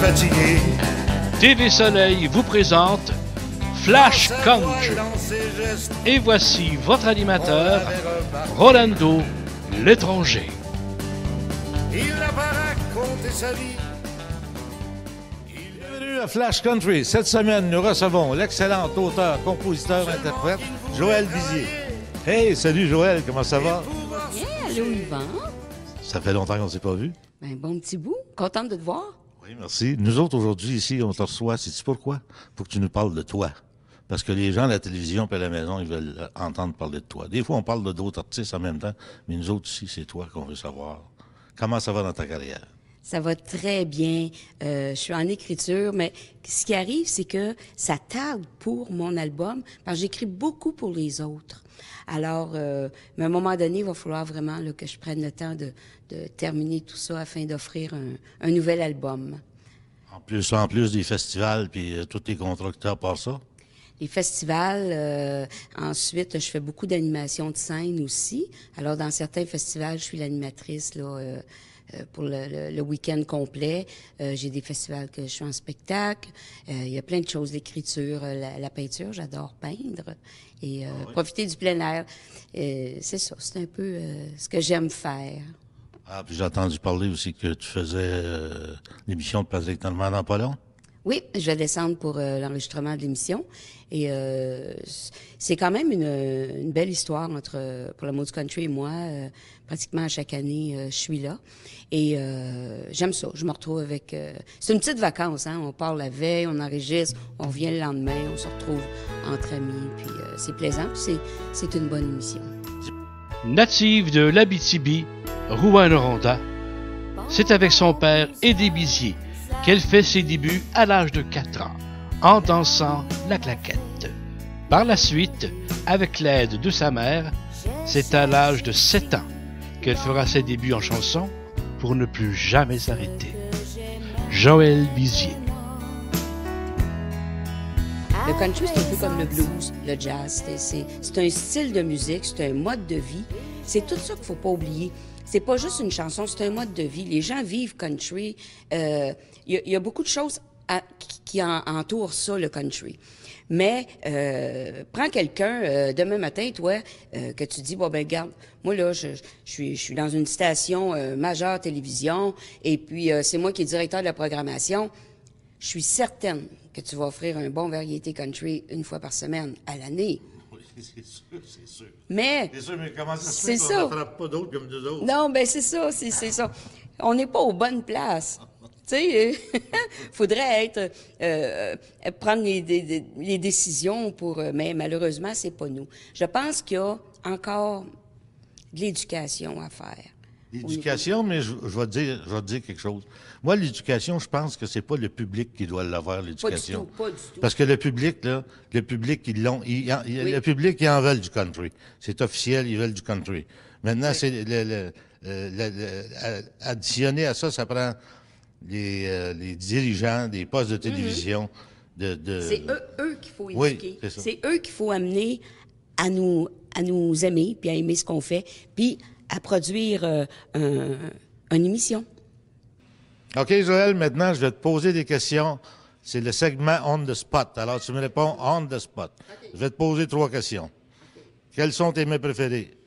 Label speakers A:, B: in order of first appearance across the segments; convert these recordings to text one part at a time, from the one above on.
A: fatigué.
B: TV Soleil vous présente Flash Country. Et voici votre animateur, Rolando L'Étranger.
A: Il n'a pas raconté sa vie.
C: Bienvenue à Flash Country. Cette semaine, nous recevons l'excellent auteur, compositeur, interprète, Joël Bizier. Hey, salut Joël, comment ça va?
D: Bien, allô Yvan.
C: Ça fait longtemps qu'on ne s'est pas vu.
D: Ben, bon petit bout. Contente de te voir.
C: Oui, merci. Nous autres, aujourd'hui, ici, on te reçoit. Sais-tu pourquoi? Pour que tu nous parles de toi. Parce que les gens à la télévision et à la maison, ils veulent entendre parler de toi. Des fois, on parle d'autres artistes en même temps, mais nous autres, ici, c'est toi qu'on veut savoir. Comment ça va dans ta carrière?
D: Ça va très bien. Je suis en écriture, mais ce qui arrive, c'est que ça tarde pour mon album, parce que j'écris beaucoup pour les autres. Alors, mais à un moment donné, il va falloir vraiment là, que je prenne le temps de terminer tout ça afin d'offrir un nouvel album.
C: En plus des festivals puis tous tes contrats que tu as à part ça?
D: Les festivals, ensuite, je fais beaucoup d'animations de scène aussi. Alors, dans certains festivals, je suis l'animatrice là, pour le week-end complet. J'ai des festivals que je suis en spectacle. Il y a plein de choses, l'écriture, la peinture, j'adore peindre. Et profiter du plein air. C'est ça, c'est un peu ce que j'aime faire.
C: Ah, puis j'ai entendu parler aussi que tu faisais l'émission de Patrick Normand dans pas long.
D: Oui, je vais descendre pour l'enregistrement de l'émission. Et c'est quand même une belle histoire pour le Mode Country et moi. Pratiquement à chaque année, je suis là. Et j'aime ça. Je me retrouve avec... c'est une petite vacance, hein. On part la veille, on enregistre, on revient le lendemain, on se retrouve entre amis. Puis c'est plaisant, puis c'est une bonne émission.
B: Native de l'Abitibi, Rouyn-Noranda, c'est avec son père Eddie Bizier qu'elle fait ses débuts à l'âge de 4 ans, en dansant la claquette. Par la suite, avec l'aide de sa mère, c'est à l'âge de 7 ans qu'elle fera ses débuts en chanson pour ne plus jamais s'arrêter. Joël Bizier.
D: Le country, c'est un peu comme le blues, le jazz. C'est un style de musique, c'est un mode de vie. C'est tout ça qu'il faut pas oublier. C'est pas juste une chanson, c'est un mode de vie. Les gens vivent country. Il y a beaucoup de choses qui entourent ça, le country. Mais prends quelqu'un demain matin, toi, que tu dis, bon ben regarde, moi là, je suis dans une station majeure télévision, et puis c'est moi qui est directeur de la programmation. Je suis certaine que tu vas offrir un bon variété country une fois par semaine à l'année.
C: Oui, c'est sûr.
D: Mais
C: c'est sûr, mais comment ça se fait qu'on n'attrape pas d'autres comme nous autres?
D: Non, ben c'est ça. On n'est pas aux bonnes places. Tu sais, faudrait prendre les décisions mais malheureusement, c'est pas nous. Je pense qu'il y a encore de l'éducation à faire.
C: L'éducation, mais je vais te dire quelque chose. Moi, l'éducation, je pense que c'est pas le public qui doit l'avoir, l'éducation.
D: Pas du tout.
C: Parce que le public, ils l'ont.
D: Oui.
C: Le public, ils en veulent du country. C'est officiel, ils veulent du country. Maintenant,
D: Oui.
C: c'est additionné à ça, ça prend les dirigeants des postes de télévision.
D: C'est eux qu'il faut
C: Oui,
D: éduquer.
C: c'est ça.
D: C'est eux qu'il faut amener à nous aimer, puis à aimer ce qu'on fait, puis à produire une émission.
C: OK, Joël, maintenant, je vais te poser des questions. C'est le segment On the Spot. Alors, tu me réponds On the Spot. Okay. Je vais te poser 3 questions. Okay. Quels sont tes mets préférés?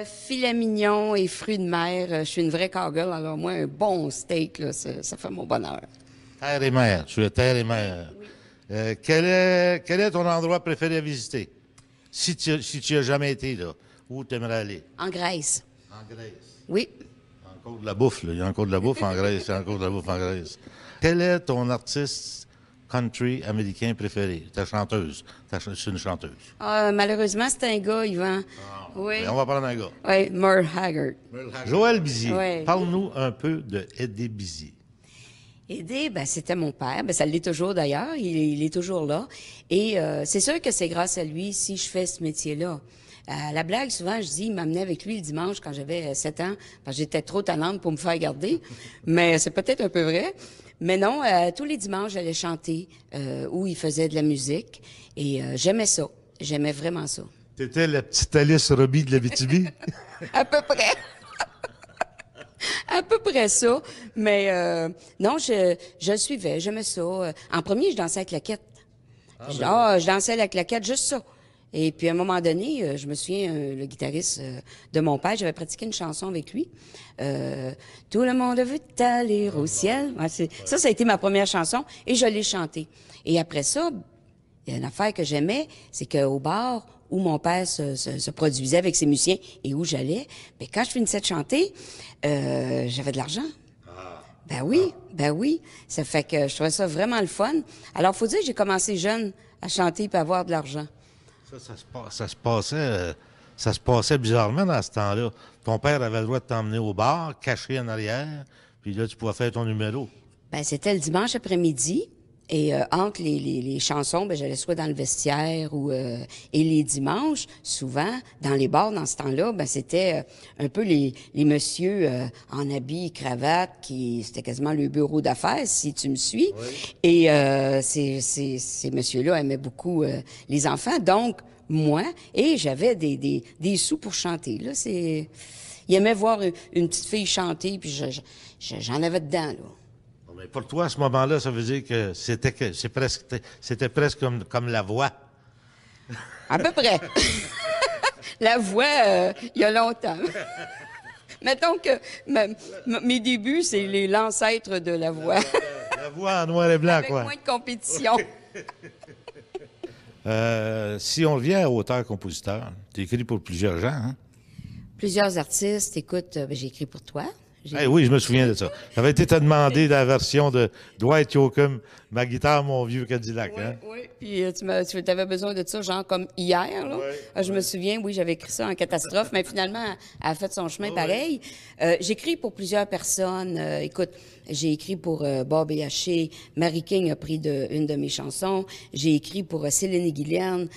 D: Filet mignon et fruits de mer. Je suis une vraie cowgirl, alors moi, un bon steak, là, ça fait mon bonheur.
C: Terre et mer. Tu es terre et mer. Oui. Quel est ton endroit préféré à visiter? Si tu as jamais été, là, où tu aimerais aller?
D: En Grèce.
C: En Grèce?
D: Oui.
C: Encore de la bouffe, là. Il y a encore de la bouffe en Grèce. Il y a encore de la bouffe en Grèce. Quel est ton artiste country américain préféré? Ta chanteuse. C'est une chanteuse.
D: Malheureusement, c'est un gars, Yvan. Oui.
C: On va prendre un gars.
D: Oui, Merle Haggard.
C: Joël Bizier.
D: Oui.
C: Parle-nous un peu de Eddie Bizier.
D: Eddie, c'était mon père. Ça l'est toujours d'ailleurs. Il est toujours là. Et c'est sûr que c'est grâce à lui si je fais ce métier-là. La blague, souvent, je dis, il m'amenait avec lui le dimanche quand j'avais 7 ans, parce que j'étais trop tannante pour me faire garder. Mais c'est peut-être un peu vrai. Mais non, tous les dimanches, j'allais chanter où il faisait de la musique. Et j'aimais ça. J'aimais vraiment ça.
C: T'étais la petite Alice Robbie de l'Abitibi?
D: À peu près. à peu près ça. Mais non, je le suivais, j'aimais ça. En premier, je dansais à la claquette. Je dansais à la claquette, juste ça. Et puis, à un moment donné, je me souviens, le guitariste de mon père, j'avais pratiqué une chanson avec lui. Tout le monde veut aller au ciel. Ouais, ça a été ma première chanson et je l'ai chantée. Et après ça, il y a une affaire que j'aimais, c'est qu'au bar où mon père se produisait avec ses musiciens et où j'allais, bien, quand je finissais de chanter, j'avais de l'argent. Ben oui. Ça fait que je trouvais ça vraiment le fun. Alors, faut dire que j'ai commencé jeune à chanter et à avoir de l'argent.
C: Ça se passait bizarrement dans ce temps-là. Ton père avait le droit de t'emmener au bar, caché en arrière, puis là, tu pouvais faire ton numéro.
D: Ben, c'était le dimanche après-midi. Et entre les chansons, ben, j'allais soit dans le vestiaire ou et les dimanches, souvent, dans les bars, dans ce temps-là, ben, c'était un peu les messieurs en habits, cravate, c'était quasiment le bureau d'affaires, si tu me suis. Oui. Et ces messieurs-là aimaient beaucoup les enfants, donc moi, et j'avais des sous pour chanter. Là, ils aimaient voir une petite fille chanter, puis j'en avais dedans, là.
C: Mais pour toi, à ce moment-là, ça veut dire que c'était presque comme la voix.
D: À peu près. La voix, il y a longtemps. Mettons que mes débuts, c'est l'ancêtre de la voix.
C: La voix en noir et blanc,
D: avec
C: quoi.
D: Moins de compétition.
C: Si on revient à auteur-compositeur, tu écris pour plusieurs gens, hein?
D: Plusieurs artistes. Écoute, j'ai écrit pour toi.
C: Oui, je me souviens de ça. J'avais été te demander la version de Dwight Yoakam, Ma guitare, mon vieux Cadillac.
D: Oui,
C: hein?
D: oui. Puis tu avais besoin de ça, genre comme hier. Là. Je me souviens, oui, j'avais écrit ça en catastrophe, mais finalement, elle a fait son chemin pareil. J'écris pour plusieurs personnes. Écoute, j'ai écrit pour Bob et Haché. Mary King a pris une de mes chansons. J'ai écrit pour Céline et Guylaine.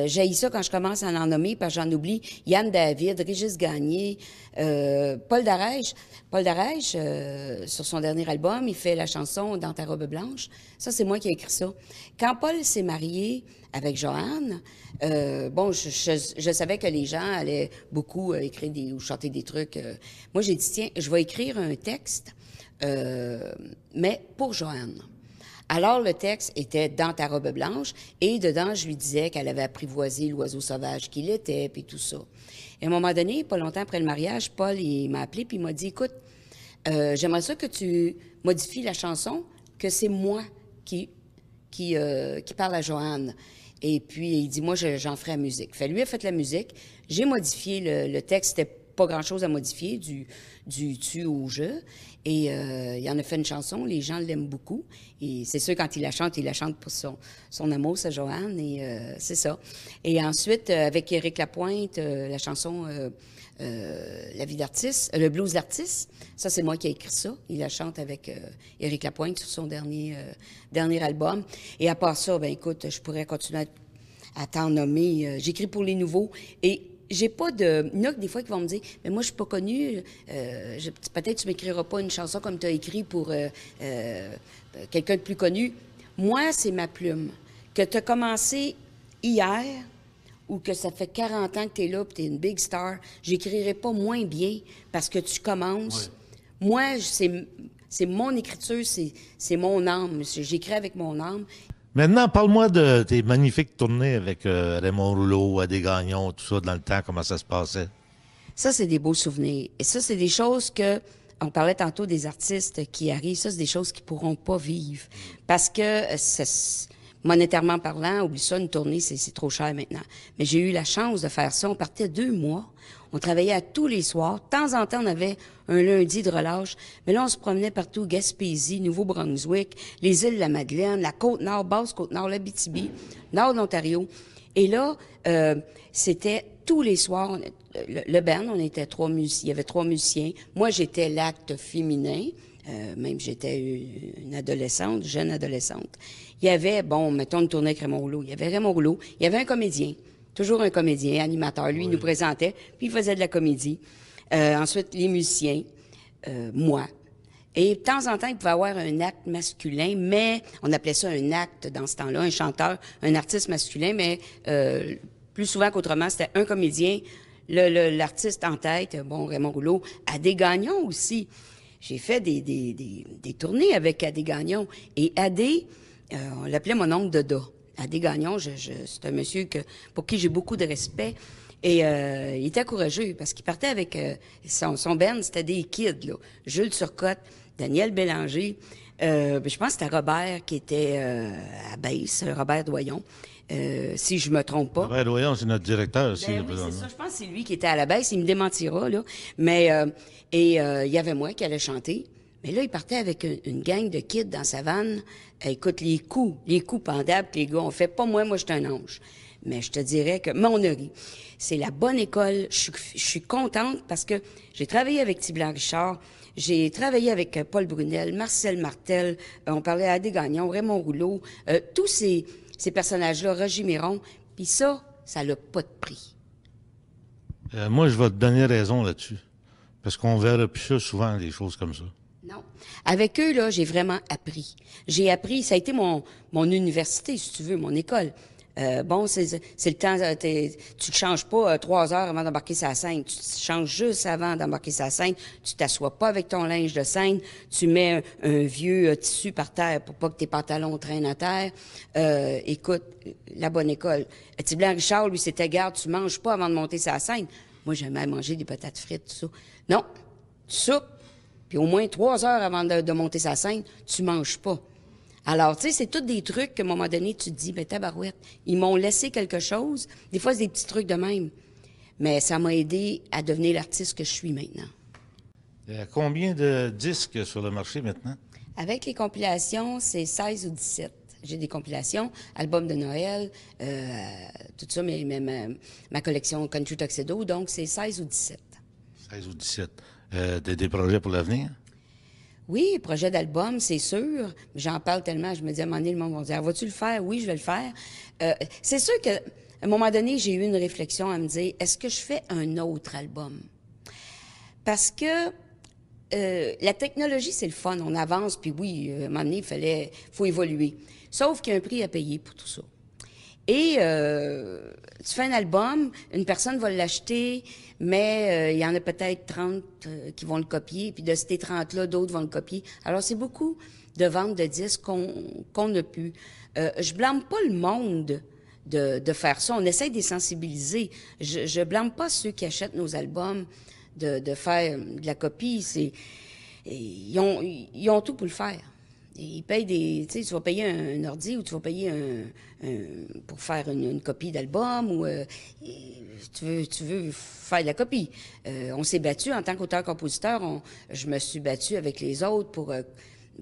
D: J'ai ça quand je commence à en nommer, parce que j'en oublie. Yann David, Régis Gagné, Paul Darèche. Paul Darèche, sur son dernier album, il fait la chanson « Dans ta robe blanche ». Ça, c'est moi qui ai écrit ça. Quand Paul s'est marié avec Joanne, je savais que les gens allaient beaucoup écrire ou chanter des trucs. Moi, j'ai dit, tiens, je vais écrire un texte, mais pour Joanne. Alors, le texte était « Dans ta robe blanche » et dedans, je lui disais qu'elle avait apprivoisé l'oiseau sauvage qu'il était, puis tout ça. Et à un moment donné, pas longtemps après le mariage, Paul, il m'a appelé puis il m'a dit, écoute, j'aimerais ça que tu modifies la chanson, que c'est moi qui parle à Joanne. Et puis, il dit, moi, j'en ferai la musique. Fait, lui a fait la musique. J'ai modifié le texte. C'était pas grand-chose à modifier, du tu au je. Et il en a fait une chanson. Les gens l'aiment beaucoup. Et c'est sûr, quand il la chante pour son amour, c'est Joanne. Et c'est ça. Et ensuite, avec Éric Lapointe, la chanson La vie d'artiste, le blues d'artiste, ça, c'est moi qui ai écrit ça. Il la chante avec Éric Lapointe sur son dernier album. Et à part ça, ben écoute, je pourrais continuer à t'en nommer. J'écris pour les nouveaux. Et j'ai pas de... Il y en a des fois qui vont me dire, mais moi, je suis pas connue. Peut-être tu m'écriras pas une chanson comme tu as écrit pour quelqu'un de plus connu. Moi, c'est ma plume. Que tu as commencé hier ou que ça fait 40 ans que tu es là et tu es une big star, j'écrirai pas moins bien parce que tu commences. Oui. Moi, c'est mon écriture, c'est mon âme. J'écris avec mon âme.
C: Maintenant, parle-moi de tes magnifiques tournées avec Raymond Rouleau, Adé Gagnon, tout ça, dans le temps, comment ça se passait? Ça,
D: c'est des beaux souvenirs. Et ça, c'est des choses que... On parlait tantôt des artistes qui arrivent. Ça, c'est des choses qu'ils pourront pas vivre. Parce que, monétairement parlant, oublie ça, une tournée, c'est trop cher maintenant. Mais j'ai eu la chance de faire ça. On partait 2 mois. On travaillait à tous les soirs. De temps en temps, on avait un lundi de relâche. Mais là, on se promenait partout. Gaspésie, Nouveau-Brunswick, les îles de la Madeleine, la Côte-Nord, Basse-Côte-Nord, l'Abitibi, Nord de l'Ontario. Et là, c'était tous les soirs. Le band, on était 3 musiciens. Il y avait 3 musiciens. Moi, j'étais l'acte féminin. Même j'étais une adolescente, jeune adolescente. Il y avait, mettons une tournée avec Raymond Rouleau. Il y avait Raymond Rouleau. Il y avait un comédien. Toujours un comédien, animateur. Lui, il nous présentait, puis il faisait de la comédie. Ensuite, les musiciens, moi. Et de temps en temps, il pouvait avoir un acte masculin, mais on appelait ça un acte dans ce temps-là, un chanteur, un artiste masculin, mais plus souvent qu'autrement, c'était un comédien, l'artiste en tête, Raymond Rouleau, Adé Gagnon aussi. j'ai fait des tournées avec Adé Gagnon. Et Adé, on l'appelait mon oncle Doda. Adé Gagnon, c'est un monsieur pour qui j'ai beaucoup de respect. Et il était courageux parce qu'il partait avec son band, c'était des kids, là. Jules Turcotte, Daniel Bélanger. Je pense que c'était Robert qui était à Baisse, Robert Doyon, si je me trompe pas.
C: Robert Doyon, c'est notre directeur aussi.
D: Oui, c'est ça. Je pense que c'est lui qui était à la Baisse. Il me démentira, là. Mais, il y avait moi qui allais chanter. Mais là, il partait avec une gang de kids dans sa vanne. Écoute, les coups pendables que les gars ont fait. Pas moi, je suis un ange. Mais je te dirais que mon ri. C'est la bonne école. Je suis contente parce que j'ai travaillé avec Tiblan Richard. J'ai travaillé avec Paul Brunel, Marcel Martel. On parlait à Adé Gagnon, Raymond Rouleau. Tous ces personnages-là, Roger Miron. Puis ça n'a pas de prix.
C: Moi, je vais te donner raison là-dessus. Parce qu'on verra plus ça souvent, des choses comme ça.
D: Non. Avec eux, là, j'ai vraiment appris. J'ai appris, ça a été mon université, si tu veux, mon école. C'est le temps, tu te changes pas 3 heures avant d'embarquer sur la scène. Tu te changes juste avant d'embarquer sur la scène. Tu t'assois pas avec ton linge de scène. Tu mets un vieux tissu par terre pour pas que tes pantalons traînent à terre. Écoute, la bonne école. Tiblan Richard, lui, c'était garde, tu manges pas avant de monter sur la scène. Moi, j'aimais manger des patates frites, tout ça. Non, tu soupes, puis au moins 3 heures avant de monter sur la scène, tu manges pas. Alors, tu sais, c'est tous des trucs qu'à un moment donné, tu te dis, ben tabarouette, ils m'ont laissé quelque chose. Des fois, c'est des petits trucs de même. Mais ça m'a aidé à devenir l'artiste que je suis maintenant.
C: Il y a combien de disques sur le marché maintenant?
D: Avec les compilations, c'est 16 ou 17. J'ai des compilations, albums de Noël, tout ça, ma collection Country Tuxedo, donc c'est 16 ou 17.
C: 16 ou 17. Des projets pour l'avenir?
D: Oui, projet d'album, c'est sûr. J'en parle tellement, je me dis à un moment donné, le monde va dire, vas-tu le faire? Oui, je vais le faire. C'est sûr qu'à un moment donné, j'ai eu une réflexion à me dire, est-ce que je fais un autre album? Parce que la technologie, c'est le fun, on avance, puis oui, à un moment donné, faut évoluer. Sauf qu'il y a un prix à payer pour tout ça. Et tu fais un album, une personne va l'acheter, mais il y en a peut-être 30 qui vont le copier, puis de ces 30-là, d'autres vont le copier. Alors, c'est beaucoup de ventes de disques qu'on n'a pu. Je blâme pas le monde de faire ça. On essaie de les sensibiliser. Je blâme pas ceux qui achètent nos albums de faire de la copie. Ils ont tout pour le faire. Ils payent tu vas payer un ordi ou tu vas payer pour faire une copie d'album ou tu veux faire de la copie. On s'est battu en tant qu'auteur-compositeur. Je me suis battu avec les autres pour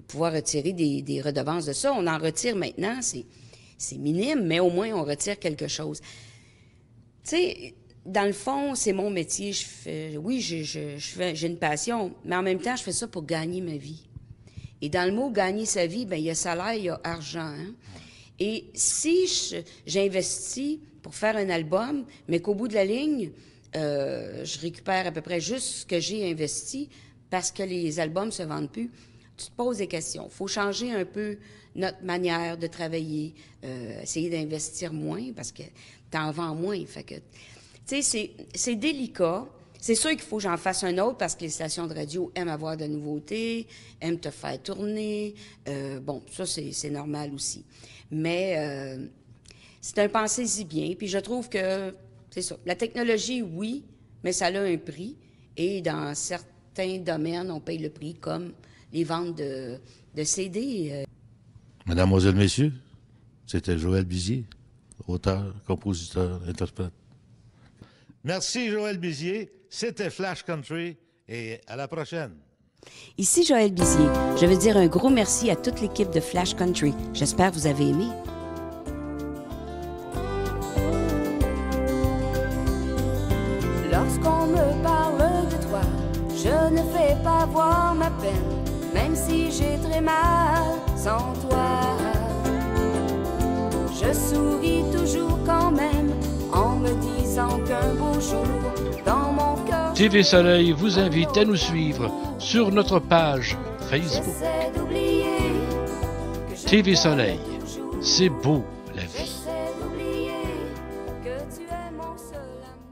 D: pouvoir retirer des redevances de ça. On en retire maintenant. C'est minime, mais au moins on retire quelque chose. Tu sais, dans le fond, c'est mon métier. J'ai une passion, mais en même temps, je fais ça pour gagner ma vie. Et dans le mot « gagner sa vie », ben il y a salaire, il y a argent. Hein? Et si j'investis pour faire un album, mais qu'au bout de la ligne, je récupère à peu près juste ce que j'ai investi parce que les albums se vendent plus, tu te poses des questions. Il faut changer un peu notre manière de travailler, essayer d'investir moins parce que tu en vends moins. Fait que, tu sais, c'est délicat. C'est sûr qu'il faut que j'en fasse un autre parce que les stations de radio aiment avoir de nouveautés, aiment te faire tourner. Ça, c'est normal aussi. Mais c'est un pensez-y bien. Puis je trouve que, c'est ça, la technologie, oui, mais ça a un prix. Et dans certains domaines, on paye le prix, comme les ventes de CD.
C: Mesdames, Messieurs, c'était Joël Bizier, auteur, compositeur, interprète. Merci, Joël Bizier. C'était Flash Country et à la prochaine.
D: Ici Joël Bizier. Je veux dire un gros merci à toute l'équipe de Flash Country. J'espère que vous avez aimé.
E: Lorsqu'on me parle de toi, je ne fais pas voir ma peine, même si j'ai très mal sans toi. Je souris toujours quand même en me disant qu'un beau jour, dans mon cœur...
B: TV Soleil vous invite à nous suivre sur notre page Facebook. TV Soleil, c'est beau la vie.
E: J'essaie d'oublier que tu es mon seul amour.